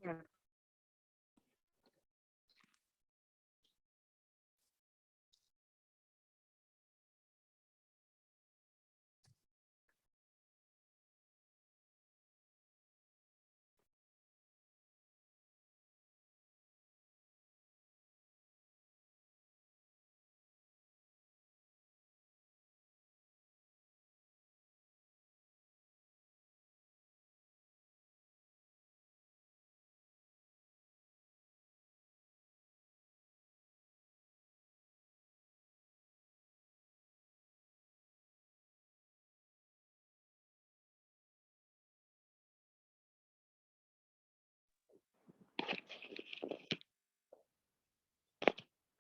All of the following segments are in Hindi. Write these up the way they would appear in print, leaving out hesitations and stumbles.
Yeah.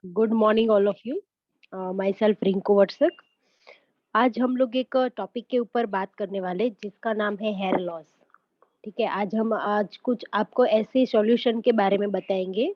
Good morning all of you. Myself Rinku वट्सक। आज हम लोग एक टॉपिक के ऊपर बात करने वाले जिसका नाम है हेयर लॉस। ठीक है, आज कुछ आपको ऐसे सॉल्यूशन के बारे में बताएंगे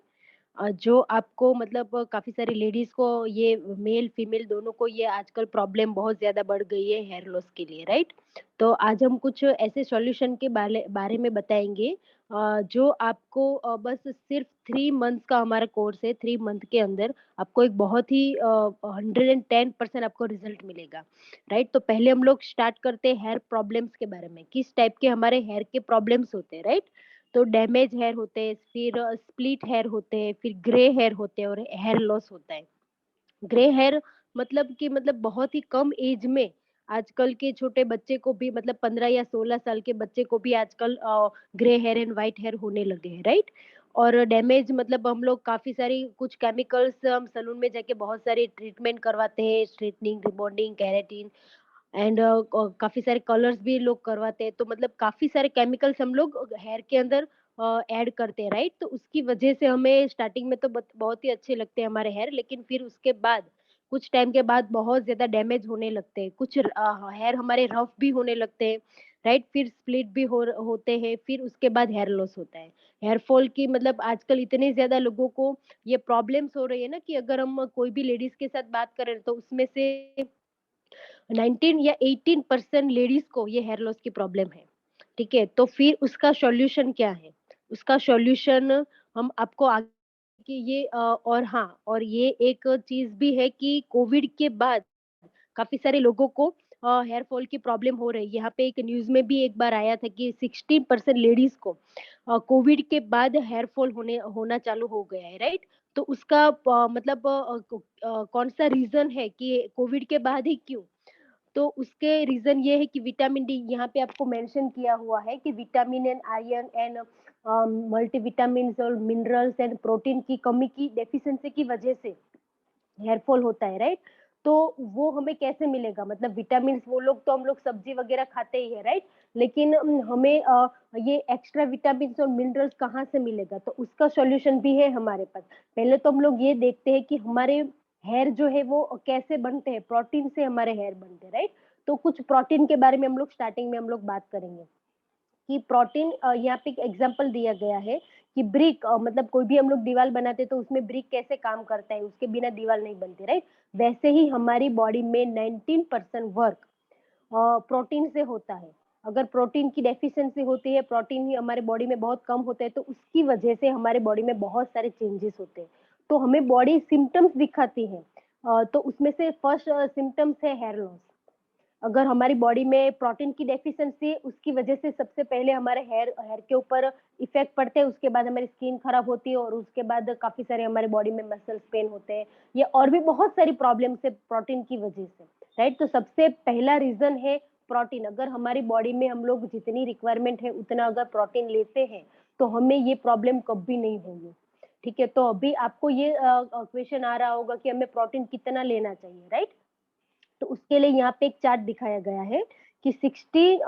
जो आपको मतलब काफी सारी लेडीज को, ये मेल फीमेल दोनों को, ये आजकल प्रॉब्लम बहुत ज्यादा बढ़ गई है हेयर लॉस के लिए, राइट। तो आज हम कुछ ऐसे सॉल्यूशन के बारे में बताएंगे जो आपको बस सिर्फ 3 मंथ का हमारा कोर्स है। 3 मंथ के अंदर आपको एक बहुत ही 110% आपको रिजल्ट मिलेगा, राइट। तो पहले हम लोग स्टार्ट करते हैं हेयर प्रॉब्लम्स के बारे में, किस टाइप के हमारे हेयर के प्रॉब्लम्स होते हैं, राइट। तो डैमेज हेयर होते हैं, फिर स्प्लिट हेयर होते हैं, फिर ग्रे हेयर होते हैं और हेयर लॉस होता है। ग्रे हेयर मतलब कि मतलब बहुत ही कम एज में आजकल के छोटे बच्चे को भी, मतलब 15 या 16 साल के बच्चे को भी आजकल grey hair and white hair होने लगे हैं, राइट। और डैमेज मतलब हम लोग काफी सारी कुछ केमिकल्स, हम सलून में जाके बहुत सारे ट्रीटमेंट करवाते हैं, स्ट्रेटनिंग, रिबॉन्डिंग, केराटिन एंड काफी सारे कलर्स भी लोग करवाते हैं। तो मतलब काफी सारे केमिकल्स हम लोग हेयर के अंदर ऐड करते हैं, राइट। तो उसकी वजह से हमें स्टार्टिंग में तो बहुत ही अच्छे लगते हैं हमारे हेयर, लेकिन फिर उसके बाद कुछ टाइम के बाद बहुत ज्यादा डैमेज होने लगते हैं, कुछ हेयर हमारे रफ भी होने लगते हैं, राइट। फिर स्प्लिट भी होते हैं, फिर उसके बाद हेयर लॉस होता है। हेयर फॉल की मतलब आजकल इतने ज्यादा लोगों को ये प्रॉब्लम्स हो रही है ना, कि अगर हम कोई भी लेडीज के साथ बात करें तो उसमें से 19 या 18% लेडीज को ये हेयर लॉस की प्रॉब्लम है। ठीक है, तो फिर उसका सॉल्यूशन क्या है? उसका सॉल्यूशन हम आपको आगे कि ये और हाँ, और ये एक चीज भी है कि कोविड के बाद काफी सारे लोगों को हेयर फॉल की प्रॉब्लम हो रही है। यहाँ पे एक न्यूज में भी एक बार आया था कि 60% लेडीज को कोविड के बाद हेयर फॉल होना चालू हो गया है, राइट। तो उसका मतलब कौन सा रीजन है कि कोविड के बाद ही क्यों? तो उसके रीजन ये है कि विटामिन डी, यहाँ पे आपको मेंशन किया हुआ है कि vitamin and iron and multivitamin और मिनरल्स एंड प्रोटीन की कमी की डेफिशिएंसी की वजह से हेयर फॉल होता है, राइट। तो वो हमें कैसे मिलेगा? मतलब विटामिन वो लोग तो हम लोग सब्जी वगैरह खाते ही है, राइट। लेकिन हमें ये एक्स्ट्रा विटामिन और मिनरल्स कहाँ से मिलेगा? तो उसका सॉल्यूशन भी है हमारे पास। पहले तो हम लोग ये देखते हैं कि हमारे हेयर जो है वो कैसे बनते हैं। प्रोटीन से हमारे हेयर बनते हैं, राइट। तो कुछ प्रोटीन के बारे में हम लोग स्टार्टिंग में हम लोग बात करेंगे कि प्रोटीन, यहाँ पे एक एग्जांपल दिया गया है कि ब्रिक, मतलब कोई भी हम लोग दीवार बनाते तो उसमें ब्रिक कैसे काम करता है, उसके बिना दीवार नहीं बनती, राइट। वैसे ही हमारी बॉडी में 19% वर्क प्रोटीन से होता है। अगर प्रोटीन की डेफिशिएंसी होती है, प्रोटीन ही हमारे बॉडी में बहुत कम होता है, तो उसकी वजह से हमारे बॉडी में बहुत सारे चेंजेस होते हैं। तो हमें बॉडी सिम्टम्स दिखाती है। तो उसमें से फर्स्ट सिम्टम्स है हेयर लॉस। अगर हमारी बॉडी में प्रोटीन की डेफिशिएंसी, उसकी वजह से सबसे पहले हमारे हेयर हेयर के ऊपर इफेक्ट पड़ते हैं, उसके बाद हमारी स्किन खराब होती है, और उसके बाद काफी सारे हमारे बॉडी में मसल्स पेन होते हैं, या और भी बहुत सारी प्रॉब्लम्स है प्रोटीन की वजह से, राइट। तो सबसे पहला रीजन है प्रोटीन। अगर हमारी बॉडी में हम लोग जितनी रिक्वायरमेंट है उतना अगर प्रोटीन लेते हैं तो हमें ये प्रॉब्लम कभी नहीं होगी। ठीक है, तो अभी आपको ये क्वेश्चन आ रहा होगा कि हमें प्रोटीन कितना लेना चाहिए, राइट। तो उसके लिए यहाँ पे एक चार्ट दिखाया गया है कि 60,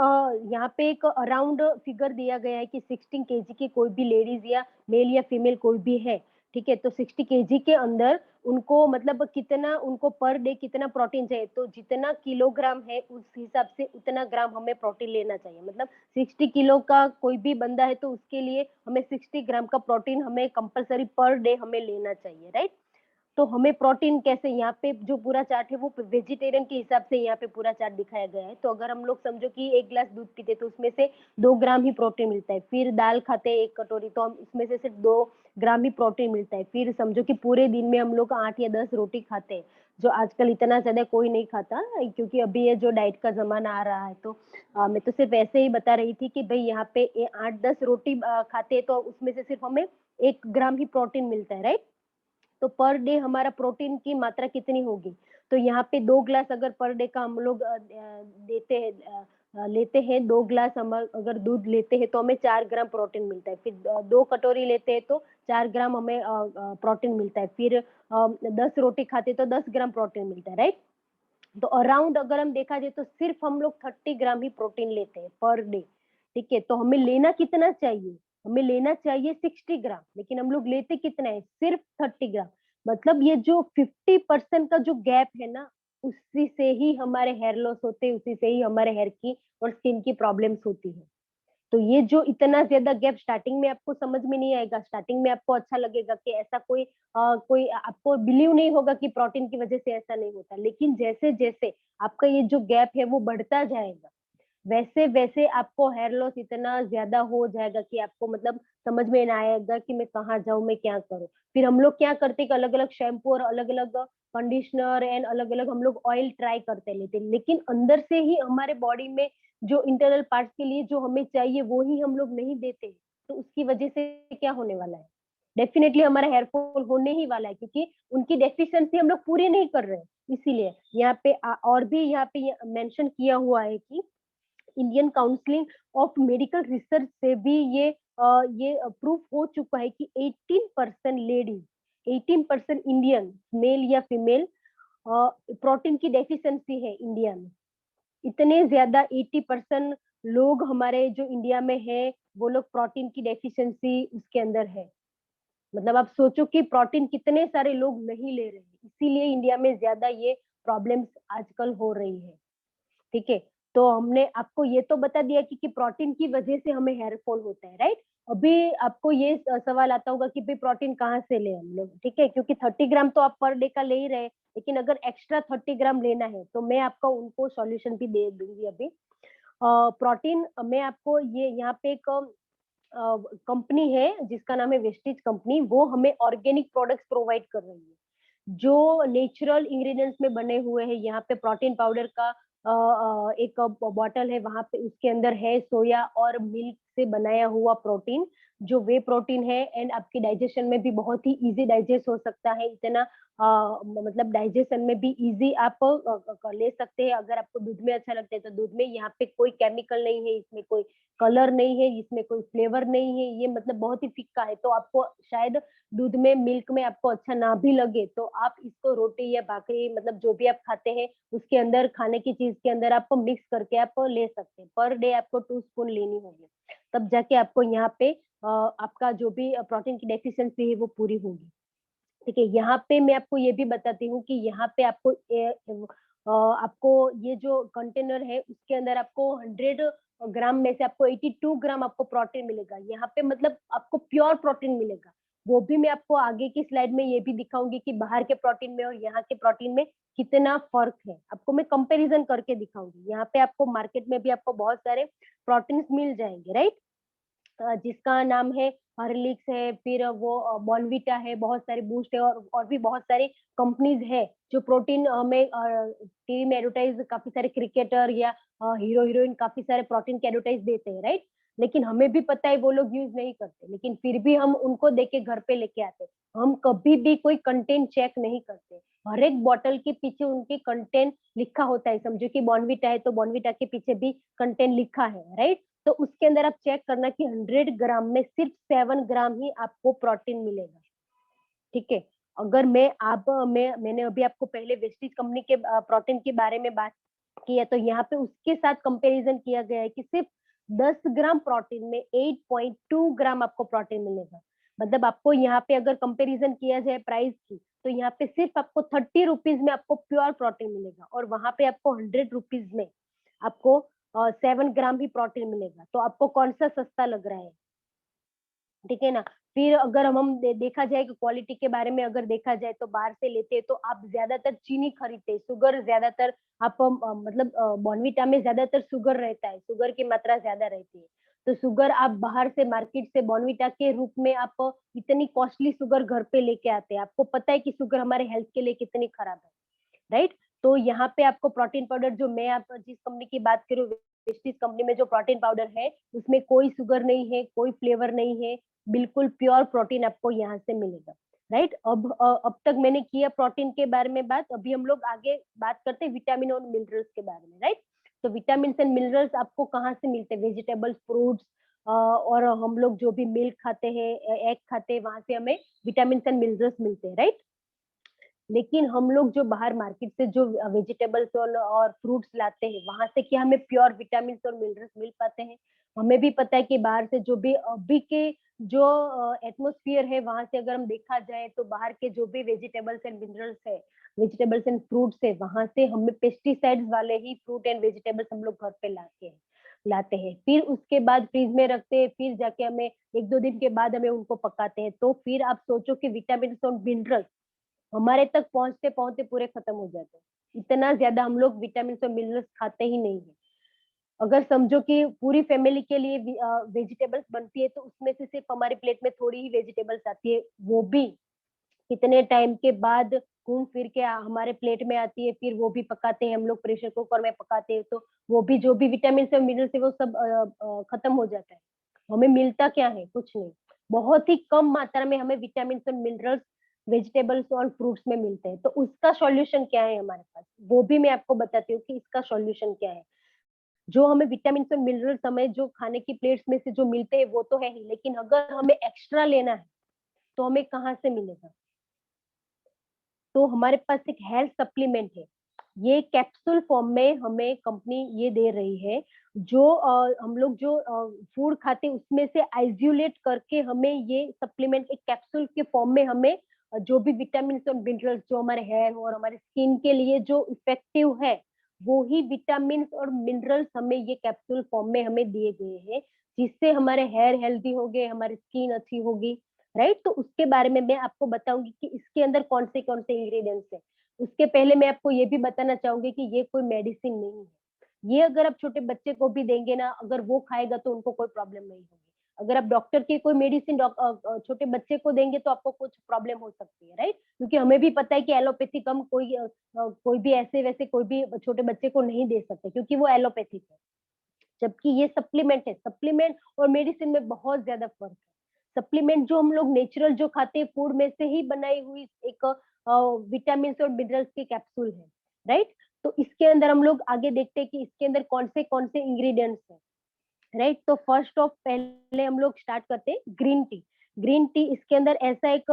यहाँ पे एक अराउंड फिगर दिया गया है कि 16 kg की कोई भी लेडीज या मेल या फीमेल कोई भी है, ठीक है, तो 60 kg के अंदर उनको मतलब कितना, उनको पर डे कितना प्रोटीन चाहिए, तो जितना किलोग्राम है उस हिसाब से उतना ग्राम हमें प्रोटीन लेना चाहिए। मतलब 60 किलो का कोई भी बंदा है तो उसके लिए हमें 60 ग्राम का प्रोटीन हमें कंपलसरी पर डे हमें लेना चाहिए, राइट। तो हमें प्रोटीन कैसे, यहाँ पे जो पूरा चार्ट है वो वेजिटेरियन के हिसाब से यहाँ पे पूरा चार्ट दिखाया गया है। तो अगर हम लोग समझो कि 1 गिलास दूध पीते तो उसमें से 2 ग्राम ही प्रोटीन मिलता है। फिर दाल खाते हैं 1 कटोरी, तो हम उसमें से सिर्फ 2 ग्राम ही प्रोटीन मिलता है। फिर समझो कि पूरे दिन में हम लोग 8 या 10 रोटी खाते हैं, जो आजकल इतना ज्यादा कोई नहीं खाता, क्योंकि अभी ये जो डाइट का जमाना आ रहा है। तो मैं तो सिर्फ ऐसे ही बता रही थी कि भाई यहाँ पे 8-10 रोटी खाते हैं तो उसमें से सिर्फ हमें 1 ग्राम ही प्रोटीन मिलता है, राइट। तो पर डे हमारा प्रोटीन की मात्रा कितनी होगी? तो यहाँ पे 2 गिलास अगर पर डे का हम लोग देते हैं, लेते हैं 2 गिलास, हम अगर दूध लेते हैं तो हमें 4 ग्राम प्रोटीन मिलता है। फिर 2 कटोरी लेते हैं तो 4 ग्राम हमें प्रोटीन मिलता है। फिर 10 रोटी खाते हैं तो 10 ग्राम प्रोटीन मिलता है, राइट। तो अराउंड अगर हम देखा जाए तो सिर्फ हम लोग 30 ग्राम ही प्रोटीन लेते हैं पर डे। ठीक है, तो हमें लेना कितना चाहिए? हमें लेना चाहिए 60 ग्राम, लेकिन हम लोग लेते कितना है? सिर्फ 30 ग्राम। मतलब ये जो 50% का जो गैप है ना, उसी से ही हमारे हेयर लॉस होते हैं, उसी से ही हमारे हेयर की और स्किन की प्रॉब्लम्स होती है। तो ये जो इतना ज्यादा गैप, स्टार्टिंग में आपको समझ में नहीं आएगा, स्टार्टिंग में आपको अच्छा लगेगा कि ऐसा कोई आपको बिलीव नहीं होगा कि प्रोटीन की वजह से ऐसा नहीं होता। लेकिन जैसे जैसे आपका ये जो गैप है वो बढ़ता जाएगा, वैसे वैसे आपको हेयर लॉस इतना ज्यादा हो जाएगा कि आपको मतलब समझ में ना आएगा कि मैं कहाँ जाऊं, मैं क्या करूं। फिर हम लोग क्या करते कि अलग अलग शैम्पू और अलग अलग कंडीशनर एंड अलग अलग हम लोग ऑयल ट्राई करते लेते, लेकिन अंदर से ही हमारे बॉडी में जो इंटरनल पार्ट्स के लिए जो हमें चाहिए वो ही हम लोग नहीं देते। तो उसकी वजह से क्या होने वाला है? डेफिनेटली हमारा हेयर फॉल होने ही वाला है, क्योंकि उनकी डेफिशिएंसी हम लोग पूरी नहीं कर रहे हैं। इसीलिए यहाँ पे और भी यहाँ पे मेंशन किया हुआ है कि Indian counselling of medical research से भी ये प्रूफ हो चुका है कि 18% लेडीज, 18% इंडियन मेल या फीमेल प्रोटीन की डेफिशिएंसी है इंडिया में। इतने ज्यादा 80% लोग हमारे जो इंडिया में है, वो लोग प्रोटीन की डेफिशिएंसी उसके अंदर है। मतलब आप सोचो कि प्रोटीन कितने सारे लोग नहीं ले रहे हैं, इसीलिए इंडिया में ज्यादा ये प्रॉब्लम्स आजकल हो रही है। ठीक है, तो हमने आपको ये तो बता दिया कि प्रोटीन की वजह से हमें हेयर फॉल होता है, राइट। अभी आपको ये सवाल आता होगा कि भाई प्रोटीन कहाँ से ले हम लोग? ठीक है, क्योंकि 30 ग्राम तो आप पर डे का ले ही रहे, लेकिन अगर एक्स्ट्रा 30 ग्राम लेना है तो मैं आपको उनको सॉल्यूशन भी दे दूंगी अभी। प्रोटीन मैं आपको ये यहाँ पे एक कंपनी है जिसका नाम है वेस्टिज कंपनी, वो हमें ऑर्गेनिक प्रोडक्ट्स प्रोवाइड कर रही है जो नेचुरल इंग्रेडिएंट्स में बने हुए हैं। यहाँ पे प्रोटीन पाउडर का एक बॉटल है, वहां पे उसके अंदर है सोया और मिल्क से बनाया हुआ प्रोटीन, जो वे प्रोटीन है। एंड आपके डाइजेशन में भी बहुत ही इजी डाइजेस्ट हो सकता है, इतना मतलब डाइजेशन में भी इजी आप ले सकते हैं। अगर आपको दूध में अच्छा लगता है तो दूध में, यहाँ पे कोई केमिकल नहीं है, इसमें कोई कलर नहीं है, इसमें कोई फ्लेवर नहीं है, ये मतलब बहुत ही फिक्का है। तो आपको शायद दूध में, मिल्क में आपको अच्छा ना भी लगे तो आप इसको रोटी या भाकरी, मतलब जो भी आप खाते हैं उसके अंदर, खाने की चीज के अंदर आपको मिक्स करके आप ले सकते हैं। पर डे आपको 2 स्पून लेनी होगी, तब जाके आपको यहाँ पे आपका जो भी प्रोटीन की डेफिशिएंसी है वो पूरी होगी। ठीक है, यहाँ पे मैं आपको ये भी बताती हूँ कि यहाँ पे आपको ये जो कंटेनर है उसके अंदर आपको 100 ग्राम में से आपको 82 ग्राम आपको प्रोटीन मिलेगा। यहाँ पे मतलब आपको प्योर प्रोटीन मिलेगा। वो भी मैं आपको आगे की स्लाइड में ये भी दिखाऊंगी कि बाहर के प्रोटीन में और यहाँ के प्रोटीन में कितना फर्क है, आपको मैं कंपैरिजन करके दिखाऊंगी। यहाँ पे आपको मार्केट में भी आपको बहुत सारे प्रोटीन मिल जाएंगे, राइट। जिसका नाम है हॉर्लिक्स है, फिर वो बॉर्नविटा है, बहुत सारे बूस्ट है, और भी बहुत सारी कंपनीज है जो प्रोटीन में टीवी में एडवर्टाइज, काफी सारे क्रिकेटर या हीरो हीरोइन काफी सारे प्रोटीन के एडवर्टाइज देते हैं, राइट। लेकिन हमें भी पता है वो लोग यूज नहीं करते, लेकिन फिर भी हम उनको देके घर पे लेके आते। हम कभी भी कोई कंटेंट चेक नहीं करते। हर एक बॉटल के पीछे उनके कंटेंट लिखा होता है। समझो कि बॉर्नविटा है तो बॉर्नविटा के पीछे भी कंटेंट लिखा है, राइट। तो उसके अंदर आप चेक करना कि 100 ग्राम में सिर्फ 7 ग्राम ही आपको प्रोटीन मिलेगा। ठीक है, अगर मैंने अभी आपको पहले वेस्टीज कंपनी के प्रोटीन के बारे में बात की है, तो यहाँ पे उसके साथ कंपैरिजन किया गया है कि सिर्फ 10 ग्राम प्रोटीन में 8.2 ग्राम आपको प्रोटीन मिलेगा। मतलब आपको यहाँ पे अगर कंपैरिजन किया जाए प्राइस की, तो यहाँ पे सिर्फ आपको 30 रुपीज में आपको प्योर प्रोटीन मिलेगा, और वहां पे आपको 100 रुपीज में आपको 7 ग्राम ही प्रोटीन मिलेगा। तो आपको कौन सा सस्ता लग रहा है? ठीक है ना? फिर अगर हम देखा जाए कि क्वालिटी के बारे में अगर देखा जाए तो बाहर से लेते हैं तो आप ज्यादातर चीनी खरीदते हैं, शुगर ज्यादातर आप मतलब बॉर्नविटा में ज्यादातर शुगर रहता है, शुगर की मात्रा ज्यादा रहती है। तो शुगर आप बाहर से मार्केट से बॉर्नविटा के रूप में आप इतनी कॉस्टली शुगर घर पे लेके आते हैं, आपको पता है कि शुगर हमारे हेल्थ के लिए कितनी खराब है, राइट? तो यहाँ पे आपको प्रोटीन पाउडर, जो मैं आप जिस कंपनी की बात करूँ, वेस्टीज कंपनी में जो प्रोटीन पाउडर है उसमें कोई शुगर नहीं है, कोई फ्लेवर नहीं है, बिल्कुल प्योर प्रोटीन आपको यहाँ से मिलेगा, राइट? अब तक मैंने किया प्रोटीन के बारे में बात, अभी हम लोग आगे बात करते हैं विटामिन और मिनरल्स के बारे में, राइट? तो विटामिन एंड मिनरल्स आपको कहाँ से मिलते हैं? वेजिटेबल्स, फ्रूट्स, और हम लोग जो भी मिल्क खाते हैं, एग खाते हैं, वहां से हमें विटामिन एंड मिनरल्स मिलते हैं, राइट? लेकिन हम लोग जो बाहर मार्केट से जो वेजिटेबल्स और फ्रूट्स लाते हैं, वहां से क्या हमें प्योर विटामिन और मिनरल्स मिल पाते हैं? हमें भी पता है कि बाहर से जो भी अभी के जो एटमोस्फियर है, वहां से अगर हम देखा जाए तो बाहर के जो भी वेजिटेबल्स एंड मिनरल्स है, वेजिटेबल्स एंड फ्रूट्स है, वहां से हमें पेस्टिसाइड्स वाले ही फ्रूट एंड वेजिटेबल्स हम लोग घर पे लाते हैं, फिर उसके बाद फ्रीज में रखते हैं, फिर जाके हमें एक दो दिन के बाद हमें उनको पकाते हैं, तो फिर आप सोचो कि विटामिन और मिनरल्स हमारे तक पहुंचते पहुंचते पूरे खत्म हो जाते हैं, इतना ज्यादा हम लोग विटामिन और मिनरल्स खाते ही नहीं है। अगर समझो कि पूरी फैमिली के लिए वेजिटेबल्स बनती है तो उसमें से सिर्फ हमारी प्लेट में थोड़ी ही वेजिटेबल्स आती है, वो भी कितने टाइम के बाद घूम फिर के हमारे प्लेट में आती है, फिर वो भी पकाते हैं हम लोग, प्रेशर कुकर में पकाते हैं, तो वो भी जो भी विटामिन और मिनरल्स है वो सब खत्म हो जाता है। हमें मिलता क्या है? कुछ नहीं। बहुत ही कम मात्रा में हमें विटामिन और मिनरल्स वेजिटेबल्स और फ्रूट्स में मिलते हैं, तो उसका सॉल्यूशन क्या है हमारे पास, वो भी मैं आपको बताती हूँ कि इसका सॉल्यूशन क्या है। जो हमें विटामिन और मिनरल्स हमें जो खाने की प्लेट्स में से जो मिलते हैं वो तो है ही, लेकिन अगर हमें एक्स्ट्रा लेना है तो हमें कहाँ से मिलेगा? तो हमारे पास एक हेल्थ सप्लीमेंट है, ये कैप्सूल फॉर्म में हमें कंपनी ये दे रही है, जो हम लोग जो फूड खाते हैं उसमें से आइसोलेट करके हमें ये सप्लीमेंट एक कैप्सूल के फॉर्म में हमें जो भी विटामिन और मिनरल्स जो हमारे हेयर और हमारे स्किन के लिए जो इफेक्टिव है, वो ही विटामिन और मिनरल्स हमें ये कैप्सूल फॉर्म में हमें दिए गए हैं, जिससे हमारे हेयर हेल्दी हो गए, हमारी स्किन अच्छी होगी, राइट? तो उसके बारे में मैं आपको बताऊंगी कि इसके अंदर कौन से इंग्रेडिएंट्स हैं। उसके पहले मैं आपको ये भी बताना चाहूंगी कि ये कोई मेडिसिन नहीं है, ये अगर आप छोटे बच्चे को भी देंगे ना, अगर वो खाएगा तो उनको कोई प्रॉब्लम नहीं होगी। अगर आप डॉक्टर की कोई मेडिसिन छोटे बच्चे को देंगे तो आपको कुछ प्रॉब्लम हो सकती है, राइट? क्योंकि हमें भी पता है कि एलोपैथिक हम कोई भी ऐसे वैसे कोई भी छोटे बच्चे को नहीं दे सकते, क्योंकि वो एलोपैथिक है, जबकि ये सप्लीमेंट है। सप्लीमेंट और मेडिसिन में बहुत ज्यादा फर्क है। सप्लीमेंट जो हम लोग नेचुरल जो खाते हैं फूड में से ही बनाई हुई एक विटामिन और मिनरल्स की कैप्सूल है, राइट? तो इसके अंदर हम लोग आगे देखते हैं कि इसके अंदर कौन से इंग्रेडिएंट्स हैं, राइट? तो फर्स्ट ऑफ पहले हम लोग स्टार्ट करते हैं ग्रीन टी। ग्रीन टी, इसके अंदर ऐसा एक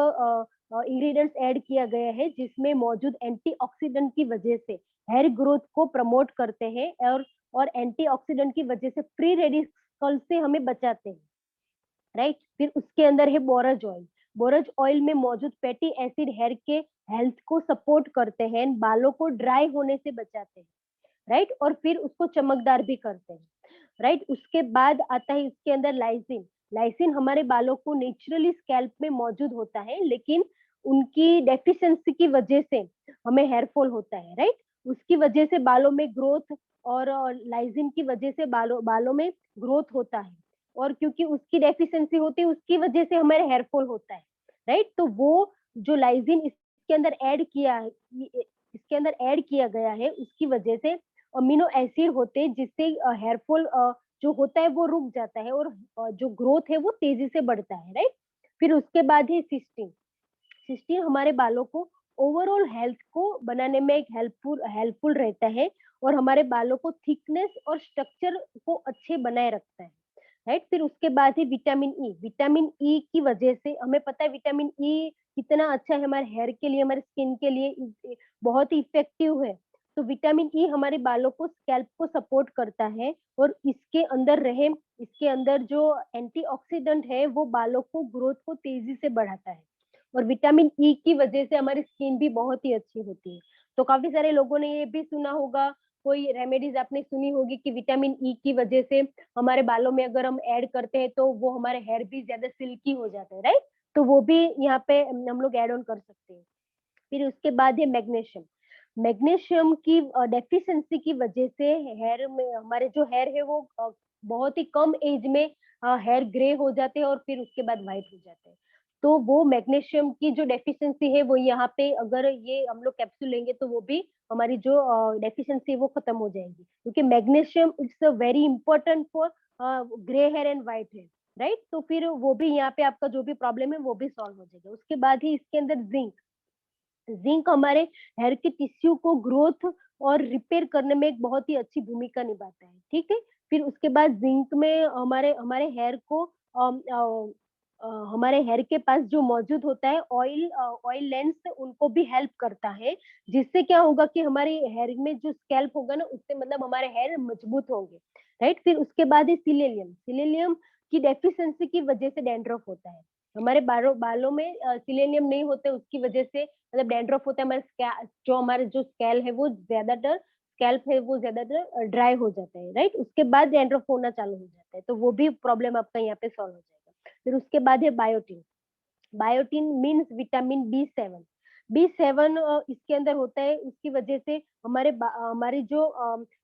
इंग्रेडिएंट्स ऐड किया गया है जिसमें मौजूद एंटीऑक्सीडेंट की वजह से हेयर ग्रोथ को प्रमोट करते हैं, और एंटीऑक्सीडेंट की वजह से फ्री रेडिकल से हमें बचाते हैं, राइट? फिर उसके अंदर है बोरज ऑयल। बोरज ऑयल में मौजूद फैटी एसिड हेयर के हेल्थ को सपोर्ट करते हैं, बालों को ड्राई होने से बचाते हैं, राइट? और फिर उसको चमकदार भी करते हैं, राइट? उसके बाद आता है इसके अंदर लाइसिन। लाइसिन हमारे बालों को नेचुरली स्कैल्प में मौजूद होता है, लेकिन उनकी डेफिशिएंसी की वजह से हमें हेयर फॉल होता है, राइट? उसकी वजह से बालों में ग्रोथ, और लाइसिन की वजह से बालों में ग्रोथ होता है, और क्योंकि उसकी डेफिशिएंसी होती है उसकी वजह से हमारे हेयर फॉल होता है, राइट? तो वो जो लाइसिन इसके अंदर ऐड किया है, इसके अंदर ऐड किया गया है, उसकी वजह से अमीनो एसिड होते हैं जिससे हेयर फॉल जो होता है वो रुक जाता है, और जो ग्रोथ है वो तेजी से बढ़ता है, राइट? फिर उसके बाद है सिस्टीन। सिस्टीन हमारे बालों को ओवरऑल हेल्थ को बनाने में एक हेल्पफुल रहता है, और हमारे बालों को थिकनेस और स्ट्रक्चर को अच्छे बनाए रखता है, राइट? फिर उसके बाद है विटामिन ई। विटामिन ई की वजह से हमें पता है विटामिन ई कितना अच्छा है हमारे हेयर के लिए, हमारे स्किन के लिए बहुत ही इफेक्टिव है। तो विटामिन ई हमारे बालों को, स्कैल्प को सपोर्ट करता है, और इसके अंदर जो एंटीऑक्सीडेंट है वो बालों को ग्रोथ को तेजी से बढ़ाता है, और विटामिन ई की वजह से हमारी स्किन भी बहुत ही अच्छी होती है। तो काफी सारे लोगों ने ये भी सुना होगा कोई रेमेडीज आपने सुनी होगी कि विटामिन ई की वजह से हमारे बालों में अगर हम ऐड करते हैं तो वो हमारे हेयर भी ज्यादा सिल्की हो जाते हैं, राइट? तो वो भी यहाँ पे हम लोग ऐड ऑन कर सकते हैं। फिर उसके बाद है मैग्नीशियम। मैग्नीशियम की डेफिशिएंसी की वजह से हेयर में हमारे जो हेयर है वो बहुत ही कम एज में हेयर ग्रे हो जाते हैं और फिर उसके बाद व्हाइट हो जाते हैं। तो वो मैग्नीशियम की जो डेफिशिएंसी है वो यहाँ पे अगर ये हम लोग कैप्सूल लेंगे तो वो भी हमारी जो डेफिशिएंसी है वो खत्म हो जाएगी, क्योंकि magnesium it's very important for grey hair and white hair, right? तो फिर वो भी यहाँ पे आपका जो भी प्रॉब्लम है वो भी सॉल्व हो जाएगा। उसके बाद ही इसके अंदर जिंक। जिंक हमारे हेयर के टिश्यू को ग्रोथ और रिपेयर करने में एक बहुत ही अच्छी भूमिका निभाता है, ठीक है? फिर उसके बाद जिंक में हमारे हमारे हेयर को हमारे हेयर के पास जो मौजूद होता है ऑयल ऑयल लेंस, उनको भी हेल्प करता है, जिससे क्या होगा कि हमारे हेयर में जो स्कैल्प होगा ना उससे मतलब हमारे हेयर मजबूत होंगे, राइट? फिर उसके बाद है सिलेनियम। सिलेनियम की डेफिशिएंसी की वजह से डैंड्रफ होता है। हमारे बालों में सिलेनियम नहीं होते उसकी वजह से मतलब डैंड्रफ होता है, हमारे जो हमारे जो स्कैल है वो ज्यादातर स्कैल्प है वो ज्यादातर ड्राई हो जाता है, राइट? उसके बाद डैंड्रफ होना चालू हो जाता है, तो वो भी प्रॉब्लम आपका यहाँ पे सॉल्व हो जाएगा। फिर उसके बाद है biotin. Biotin means vitamin B 7। B 7 इसके अंदर होता है, उसकी वजह से हमारी जो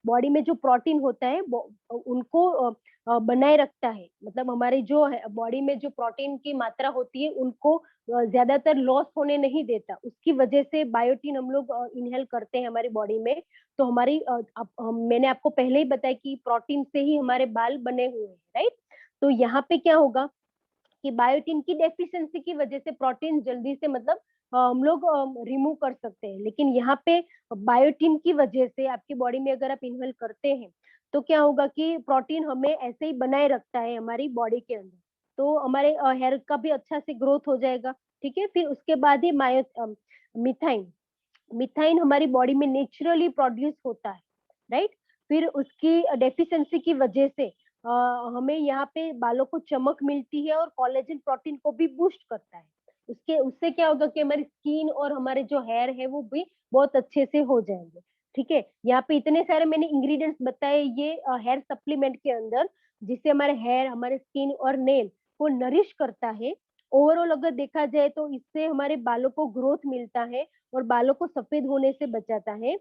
बॉडी में जो प्रोटीन होता है उनको बनाए रखता है, मतलब हमारी जो बॉडी में जो प्रोटीन की मात्रा होती है उनको ज्यादातर लॉस होने नहीं देता। उसकी वजह से बायोटिन हम लोग इनहेल करते हैं हमारी बॉडी में। तो हमारी मैंने आपको पहले ही बताया कि प्रोटीन से ही हमारे बाल बने हुए हैं, राइट? तो यहाँ पे क्या होगा कि बायोटिन की डेफिशिएंसी की वजह से प्रोटीन जल्दी से मतलब हम लोग रिमूव कर सकते हैं, लेकिन यहाँ पे बायोटिन की वजह से आपकी बॉडी में अगर आप इन्हेल करते हैं तो क्या होगा कि प्रोटीन हमें ऐसे ही बनाए रखता है हमारी बॉडी के अंदर, तो हमारे हेयर का भी अच्छा से ग्रोथ हो जाएगा, ठीक है? फिर उसके बाद ही मिथाइन। मिथाइन हमारी बॉडी में नेचुरली प्रोड्यूस होता है, राइट? फिर उसकी डेफिशिएंसी की वजह से हमें यहाँ पे बालों को चमक मिलती है और कोलेजन प्रोटीन को भी बूस्ट करता है। उसके उससे क्या होगा कि हमारी स्किन और हमारे जो हेयर है वो भी बहुत अच्छे से हो जाएंगे, ठीक है? यहाँ पे इतने सारे मैंने इंग्रेडिएंट्स बताए ये हेयर सप्लीमेंट के अंदर, जिससे हमारे हेयर, हमारे स्किन और नेल को नरिश करता है। ओवरऑल अगर देखा जाए तो इससे हमारे बालों को ग्रोथ मिलता है और बालों को सफेद होने से बचाता है,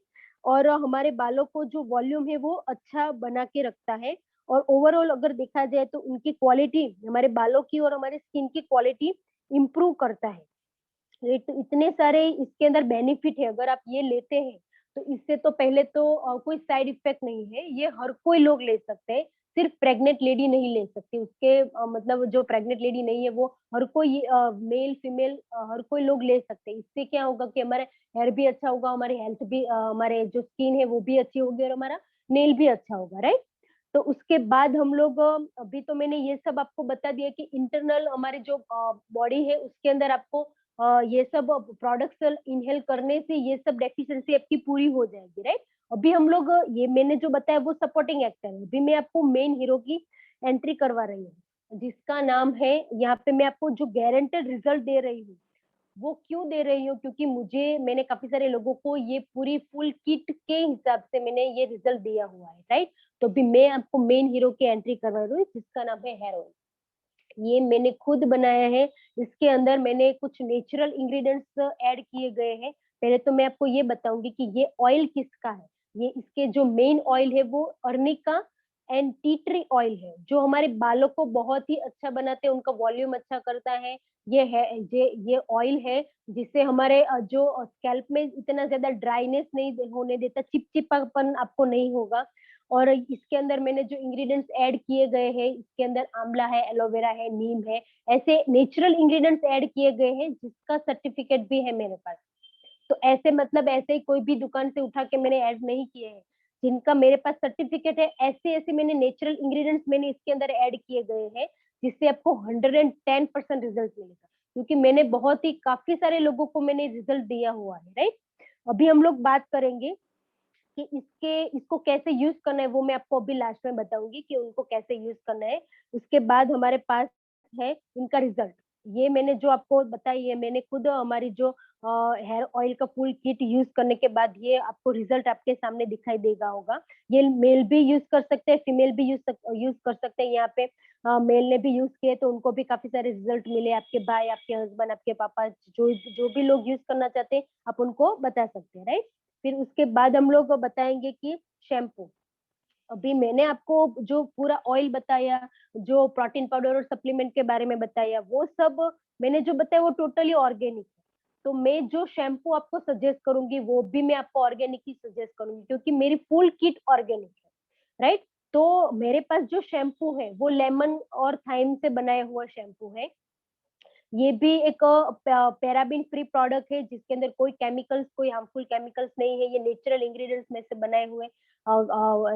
और हमारे बालों को जो वॉल्यूम है वो अच्छा बना के रखता है। और ओवरऑल अगर देखा जाए तो उनकी क्वालिटी, हमारे बालों की और हमारे स्किन की क्वालिटी इंप्रूव करता है। इतने सारे इसके अंदर बेनिफिट है, अगर आप ये लेते हैं तो इससे तो पहले तो कोई साइड इफेक्ट नहीं है, ये हर कोई लोग ले सकते हैं। सिर्फ प्रेग्नेंट लेडी नहीं ले सकती, उसके मतलब जो प्रेग्नेंट लेडी नहीं है वो हर कोई मेल फीमेल हर कोई लोग ले सकते हैं। इससे क्या होगा कि हमारे हेयर भी अच्छा होगा, हमारी हेल्थ भी हमारे जो स्किन है वो भी अच्छी होगी और हमारा नेल भी अच्छा होगा, राइट? तो उसके बाद हम लोग अभी तो मैंने ये सब आपको बता दिया कि इंटरनल हमारे जो बॉडी है उसके अंदर आपको ये सब प्रोडक्ट्स इनहेल करने से ये सब डेफिशिएंसी आपकी पूरी हो जाएगी, राइट? अभी हम लोग ये मैंने जो बताया वो सपोर्टिंग एक्टर है, अभी मैं आपको मेन हीरो की एंट्री करवा रही हूँ, जिसका नाम है, यहाँ पे मैं आपको जो गारंटेड रिजल्ट दे रही हूँ वो क्यों दे रही हूँ, क्योंकि मैंने काफी सारे लोगों को ये पूरी फुल किट के हिसाब से मैंने ये रिजल्ट दिया हुआ है, राइट? तो अभी मैं आपको मेन हीरो की एंट्री करवा रही हूँ, जिसका नाम है हेयर ऑयल। ये मैंने खुद बनाया है। इसके अंदर मैंने कुछ नेचुरल इंग्रेडिएंट्स ऐड किए गए हैं। पहले तो मैं आपको ये बताऊंगी कि ये ऑयल किसका है। ये इसके जो मेन ऑयल है वो arnica and tea tree oil है, जो हमारे बालों को बहुत ही अच्छा बनाते हैं, उनका वॉल्यूम अच्छा करता है। ये ऑयल है जिससे हमारे जो स्कैल्प में इतना ज्यादा ड्राइनेस नहीं होने देता, चिपचिपापन आपको नहीं होगा। और इसके अंदर मैंने जो इंग्रेडिएंट्स ऐड किए गए हैं, इसके अंदर आंवला है, एलोवेरा है, नीम है, ऐसे नेचुरल इंग्रेडिएंट्स ऐड किए गए हैं जिसका सर्टिफिकेट भी है मेरे पास। तो ऐसे मतलब ऐसे ही कोई भी दुकान से उठा के मैंने ऐड नहीं किए हैं, जिनका मेरे पास सर्टिफिकेट है, ऐसे ऐसे मैंने नेचुरल इंग्रेडिएंट्स मैंने इसके अंदर ऐड किए गए हैं, जिससे आपको 110% रिजल्ट मिलेगा, क्योंकि मैंने बहुत ही काफी सारे लोगों को मैंने रिजल्ट दिया हुआ है, राइट? अभी हम लोग बात करेंगे कि इसको कैसे यूज करना है, वो मैं आपको अभी लास्ट में बताऊंगी कि उनको कैसे यूज करना है। उसके बाद हमारे पास है इनका रिजल्ट। ये मैंने जो आपको बताई है, मैंने खुद हमारी जो हेयर ऑयल का फुल किट यूज करने के बाद ये आपको रिजल्ट आपके सामने दिखाई देगा होगा। ये मेल भी यूज कर सकते हैं, फीमेल भी यूज कर सकते हैं। यहाँ पे मेल ने भी यूज किए तो उनको भी काफी सारे रिजल्ट मिले। आपके भाई, आपके हस्बैंड, आपके पापा, जो जो भी लोग यूज करना चाहते हैं आप उनको बता सकते हैं, राइट। फिर उसके बाद हम लोग बताएंगे कि शैम्पू। अभी मैंने आपको जो पूरा ऑयल बताया, जो प्रोटीन पाउडर और सप्लीमेंट के बारे में बताया, वो सब मैंने जो बताया वो टोटली ऑर्गेनिक है। तो मैं जो शैम्पू आपको सजेस्ट करूंगी वो भी मैं आपको ऑर्गेनिक ही सजेस्ट करूंगी, क्योंकि मेरी फुल किट ऑर्गेनिक है, राइट। तो मेरे पास जो शैम्पू है वो लेमन और थाइम से बनाया हुआ शैम्पू है। ये भी एक पैराबिन फ्री प्रोडक्ट है, जिसके अंदर कोई केमिकल्स, कोई हार्मफुल केमिकल्स नहीं है। ये नेचुरल इंग्रेडिएंट्स में से बनाए हुए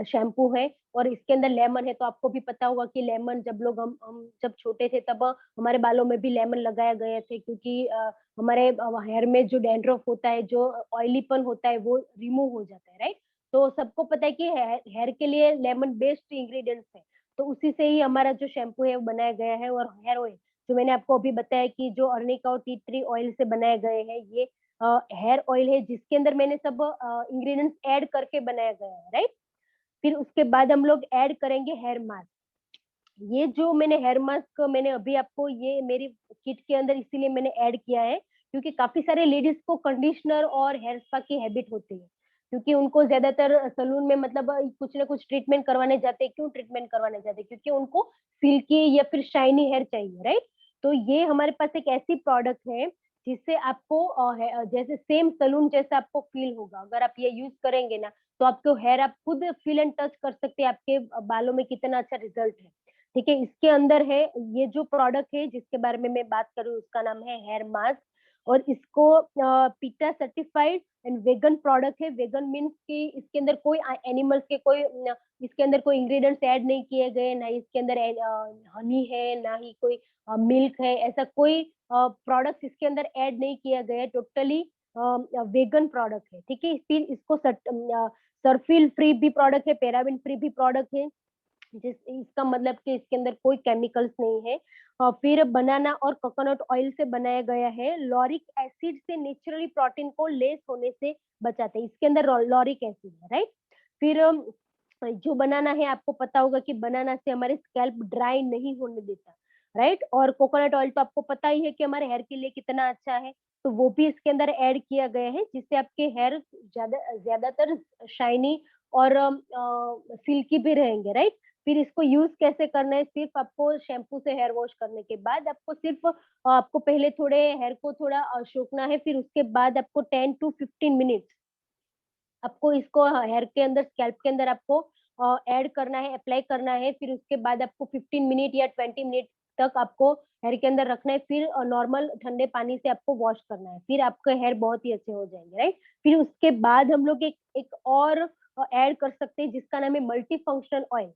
शैम्पू है। और इसके अंदर लेमन है, तो आपको भी पता होगा कि लेमन, जब लोग हम जब छोटे थे तब हमारे बालों में भी लेमन लगाया गए थे, क्योंकि हमारे हेयर में जो डैंड्रफ होता है, जो ऑयलीपन होता है, वो रिमूव हो जाता है, राइट। तो सबको पता है कि हेयर के लिए लेमन बेस्ट इंग्रेडिएंट्स है। तो उसी से ही हमारा जो शैम्पू है वो बनाया गया है। और हेयर ऑयल जो मैंने आपको अभी बताया कि जो अर्निका और टी ट्री ऑयल से बनाए गए हैं, ये हेयर ऑयल है जिसके अंदर मैंने सब इंग्रेडिएंट्स ऐड करके बनाया गया है, राइट। फिर उसके बाद हम लोग ऐड करेंगे हेयर मास्क। ये जो मैंने हेयर मास्क मैंने अभी आपको ये मेरी किट के अंदर इसीलिए मैंने ऐड किया है, क्योंकि काफी सारे लेडीज को कंडीशनर और हेयर स्पा की हैबिट होती है। क्योंकि उनको ज्यादातर सलून में मतलब कुछ ना कुछ ट्रीटमेंट करवाने जाते हैं। क्यों ट्रीटमेंट करवाने जाते हैं? क्योंकि उनको सिल्की या फिर शाइनी हेयर चाहिए, राइट। तो ये हमारे पास एक ऐसी प्रोडक्ट है जिससे आपको जैसे सेम सलून जैसा आपको फील होगा। अगर आप ये यूज करेंगे ना, तो आपको हेयर आप खुद फील एंड टच कर सकते हैं आपके बालों में कितना अच्छा रिजल्ट है। ठीक है, इसके अंदर है ये जो प्रोडक्ट है जिसके बारे में मैं बात कर रही हूँ, उसका नाम है हेयर मास्क। और इसको पीटा सर्टिफाइड एंड वेगन प्रोडक्ट है। वेगन मीन्स कि इसके अंदर कोई एनिमल्स के कोई इसके अंदर कोई इंग्रेडिएंट्स ऐड नहीं किए गए, ना इसके अंदर हनी है, ना ही कोई मिल्क है। ऐसा कोई प्रोडक्ट इसके अंदर ऐड नहीं किया गया है। टोटली वेगन प्रोडक्ट है, ठीक है। फिर इसको सरफिल फ्री भी प्रोडक्ट है, पैराबिन फ्री भी प्रोडक्ट है, जिस इसका मतलब कि इसके अंदर कोई केमिकल्स नहीं है। फिर बनाना और कोकोनट ऑयल से बनाया गया है। लॉरिक एसिड से नेचुरली प्रोटीन को लेस होने से बचाते हैं। इसके अंदर लॉरिक एसिड है, राइट। फिर जो बनाना है, आपको पता होगा कि बनाना से हमारे स्कैल्प ड्राई नहीं होने देता, राइट। और कोकोनट ऑयल तो आपको पता ही है कि हमारे हेयर के लिए कितना अच्छा है। तो वो भी इसके अंदर ऐड किया गया है, जिससे आपके हेयर ज्यादातर शाइनी और सिल्की भी रहेंगे, राइट। फिर इसको यूज कैसे करना है? सिर्फ आपको शैम्पू से हेयर वॉश करने के बाद आपको सिर्फ आपको पहले थोड़े हेयर को थोड़ा सोखना है। फिर उसके बाद आपको 10 to 15 मिनट आपको इसको हेयर के अंदर, स्कैल्प के अंदर आपको ऐड करना है, अप्लाई करना है। फिर उसके बाद आपको 15 मिनट या 20 मिनट तक आपको हेयर के अंदर रखना है। फिर नॉर्मल ठंडे पानी से आपको वॉश करना है। फिर आपके हेयर बहुत ही अच्छे हो जाएंगे, राइट। फिर उसके बाद हम लोग एक और ऐड कर सकते हैं जिसका नाम है multi functional oil.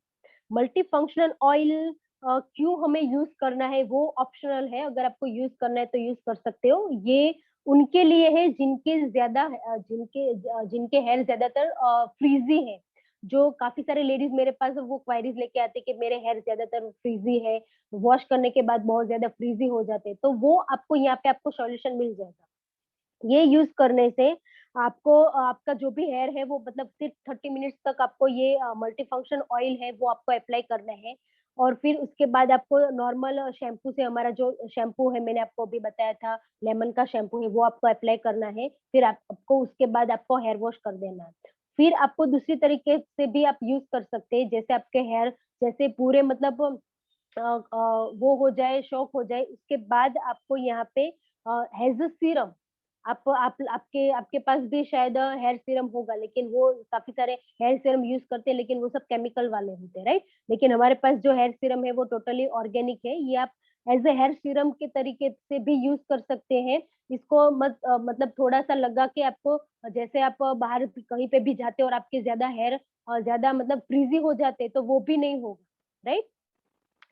Multi functional oil क्यों हमें यूज करना है वो ऑप्शनल है। अगर आपको यूज करना है तो यूज कर सकते हो। ये उनके लिए है जिनके ज्यादा जिनके हेयर ज्यादातर फ्रीजी है। जो काफी सारे लेडीज मेरे पास वो क्वायरीज लेके आते हैं कि मेरे हेयर ज्यादातर फ्रीजी है, वॉश करने के बाद बहुत ज्यादा फ्रीजी हो जाते हैं। तो वो आपको यहाँ पे आपको सॉल्यूशन मिल जाएगा। ये यूज करने से आपको आपका जो भी हेयर है वो मतलब सिर्फ 30 मिनट्स तक आपको ये मल्टी फंक्शन ऑयल है वो आपको अप्लाई करना है। और फिर उसके बाद आपको नॉर्मल शैम्पू से, हमारा जो शैम्पू है मैंने आपको अभी बताया था, लेमन का शैम्पू है, वो आपको अप्लाई करना है। फिर आपको उसके बाद आपको हेयर वॉश कर देना है। फिर आपको दूसरी तरीके से भी आप यूज कर सकते हैं, जैसे आपके हेयर जैसे पूरे मतलब वो हो जाए, शौक हो जाए, उसके बाद आपको यहाँ पे हेज सीरम, आप आपके आपके पास भी शायद हेयर सीरम होगा, लेकिन वो काफी सारे हेयर सीरम यूज करते हैं लेकिन वो सब केमिकल वाले होते हैं, राइट। लेकिन हमारे पास जो हेयर सीरम है वो टोटली ऑर्गेनिक है। ये आप एज ए हेयर सीरम के तरीके से भी यूज कर सकते हैं। इसको मतलब थोड़ा सा लगा के आपको, जैसे आप बाहर कहीं पे भी जाते हो और आपके ज्यादा हेयर ज्यादा मतलब फ्रीजी हो जाते हैं, तो वो भी नहीं होगा, राइट।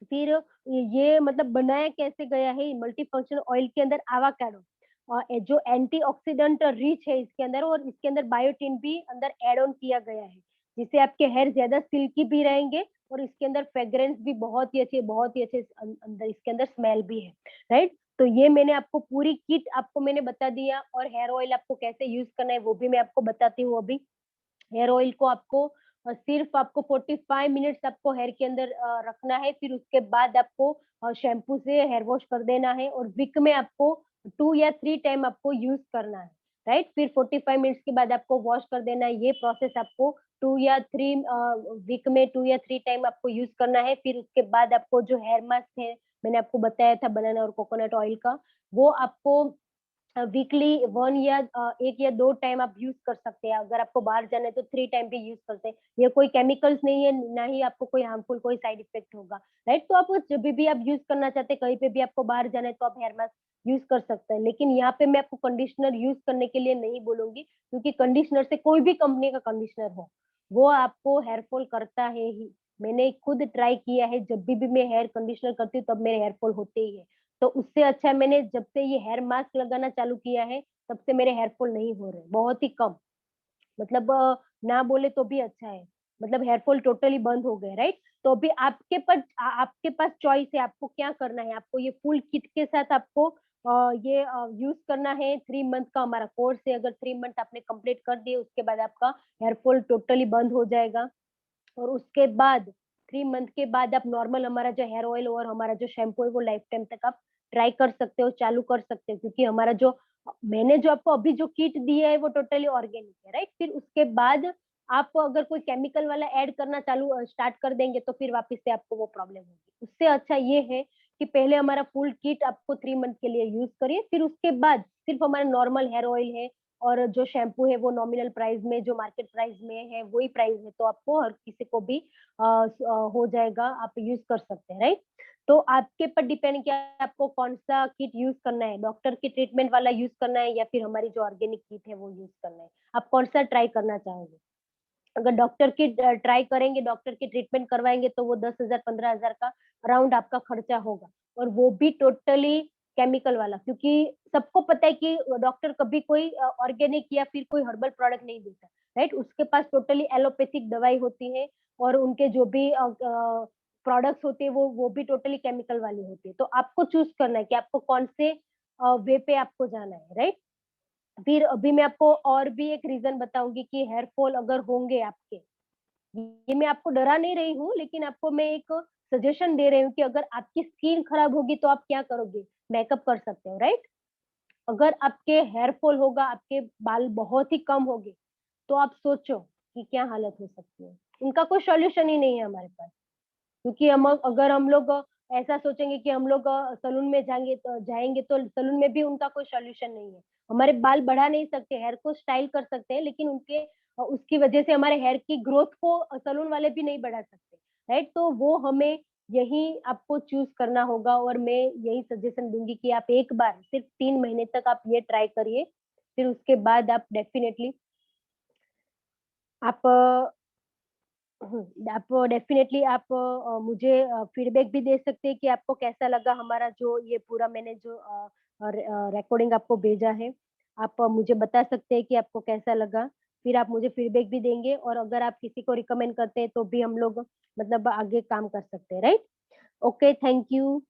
फिर ये मतलब बनाया कैसे गया है मल्टी फंक्शनल ऑयल के अंदर आवाकाडो, और जो एंटीऑक्सीडेंट रिच है इसके अंदर, और इसके अंदर बायोटिन भी अंदर एड ऑन किया गया है, जिससे आपके हेयर ज्यादा सिल्की भी रहेंगे। और इसके अंदर फ्रेग्रेंस भी बहुत ही अच्छे अंदर इसके अंदर स्मेल भी है, राइट। तो ये मैंने आपको पूरी किट आपको मैंने बता दिया, और हेयर ऑयल आपको कैसे यूज़ करना है वो भी मैं आपको बताती हूँ अभी। हेयर ऑयल को आपको सिर्फ आपको 45 मिनट्स आपको हेयर के अंदर रखना है, फिर उसके बाद आपको शैम्पू से हेयर वॉश कर देना है, और वीक में आपको 2 या 3 टाइम आपको यूज़ करना है, राइट? फिर 45 मिनट्स के बाद आपको वॉश कर देना है। ये प्रोसेस आपको 2 या 3 वीक में 2 या 3 टाइम आपको यूज़ करना है। फिर उसके बाद आपको जो हेयर मास्क है, मैंने आपको बताया था बनाना और कोकोनट ऑयल का, वो आपको वीकली 1 या 1 या 2 टाइम आप यूज़ कर सकते हैं। अगर आपको बाहर जाना है तो 3 टाइम भी यूज़ करते हैं। ये कोई केमिकल्स नहीं है, ना ही आपको कोई हार्मफुल कोई साइड इफ़ेक्ट होगा, राइट? तो आप जब भी आप यूज़ करना चाहते हैं, कहीं पे भी आपको बाहर जाना है तो आप हेयर मास्क यूज़ कर सकते हैं। लेकिन यहाँ पे मैं आपको कंडीशनर यूज़ करने के लिए नहीं बोलूँगी, क्योंकि कंडीशनर से कोई भी कंपनी का कंडीशनर हो, वो आपको हेयर फॉल करता है ही। मैंने खुद ट्राई किया है, जब भी मैं हेयर कंडीशनर करती हूँ तब मेरे हेयर फॉल होते ही है। तो उससे अच्छा मैंने जब से ये हेयर मास्क लगाना चालू किया है, तब से मेरे हेयर फॉल नहीं हो रहे, बहुत ही कम। मतलब ना बोले तो भी अच्छा है। मतलब हेयर फॉल टोटली बंद हो गए, राइट? तो अभी आपके पास चॉइस है, आपको क्या करना है। आपको ये फुल किट के साथ आपको ये यूज़ करना है। 3 मंथ का हमारा कोर्स है, अगर 3 मंथ आपने कंप्लीट कर दिए, उसके बाद आपका हेयर फॉल टोटली बंद हो जाएगा। और उसके बाद 3 मंथ के बाद आप नॉर्मल हमारा जो हेयर ऑयल और हमारा जो शैम्पू है वो लाइफ टाइम तक आप ट्राई कर सकते हो, चालू कर सकते हो, क्योंकि हमारा जो मैंने जो आपको अभी जो किट दी है वो टोटली ऑर्गेनिक है, राइट? फिर उसके बाद आप अगर कोई केमिकल वाला ऐड करना स्टार्ट कर देंगे तो फिर वापस से आपको वो प्रॉब्लम होगी। उससे अच्छा ये है कि पहले हमारा फुल किट आपको 3 मंथ के लिए यूज़ करिए, फिर उसके बाद सिर्फ हमारा नॉर्मल हेयर ऑयल है और जो शैम्पू है वो नॉमिनल प्राइस में, जो मार्केट प्राइस में है वही प्राइस है, तो आपको हर किसी को भी हो जाएगा, आप यूज़ कर सकते हैं, राइट? तो आपके पर डिपेंड किया है आपको कौन-सा किट यूज़ करना है, डॉक्टर की ट्रीटमेंट वाला यूज़ करना है या फिर हमारी जो ऑर्गेनिक किट है वो यूज़ करना है। आप कौन-सा ट्राई करना चाहोगे? अगर डॉक्टर की ट्राई करेंगे, डॉक्टर की ट्रीटमेंट करवाएँगे तो वो 10,000 15,000 का अराउंड आपका खर्चा होगा, और वो भी टोटली केमिकल वाला, क्योंकि सबको पता है कि डॉक्टर कभी कोई ऑर्गेनिक या फिर कोई हर्बल प्रोडक्ट नहीं देता, राइट? उसके पास टोटली एलोपैथिक दवाई होती है, और उनके जो भी प्रोडक्ट्स होते हैं वो भी टोटली केमिकल वाली होती है। तो आपको चूज़ करना है कि आपको कौन से वे पे आपको जाना है, राइट? फिर अभी मैं आपको और भी एक रीज़न बताऊँगी कि हेयर फॉल अगर होंगे आपके, ये मैं आपको डरा नहीं रही हूँ, लेकिन आपको मैं एक सजेशन दे रही हूँ कि अगर आपकी स्किन खराब होगी तो आप क्या करोगे? मेकअप कर सकते हो, राइट? अगर आपके हेयर फॉल होगा, आपके बाल बहुत ही कम होंगे, तो आप सोचो कि क्या हालत हो सकती है। इनका कोई सॉल्यूशन ही नहीं है हमारे पास। क्योंकि अगर हम लोग ऐसा सोचेंगे कि हम लोग सैलून में जाएँगे तो सैलून में भी उनका कोई सॉल्यूशन नहीं है। हमारे बाल बढ़ा नहीं सकते, हेयर को स्टाइल कर सकते हैं, लेकिन उसकी वजह से हमारे हेयर की ग्रोथ को सैलून वाले भी नहीं बढ़ा सकते, राइट? तो वो हमें यही आपको चूज़ करना होगा, और मैं यही सजेशन दूँगी कि आप एक बार सिर्फ 3 महीने तक आप ये ट्राई करिए, फिर उसके बाद आप डेफ़िनेटली आप आप डेफ़िनेटली आप मुझे फीडबैक भी दे सकते हैं कि आपको कैसा लगा हमारा जो ये पूरा मैंने जो रिकॉर्डिंग आपको भेजा है। आप मुझे बता सकते हैं कि आपको कैसा लगा, फिर आप मुझे फीडबैक भी देंगे, और अगर आप किसी को रिकमेंड करते हैं तो भी हम लोग मतलब आगे काम कर सकते हैं, राइट? Okay, thank you.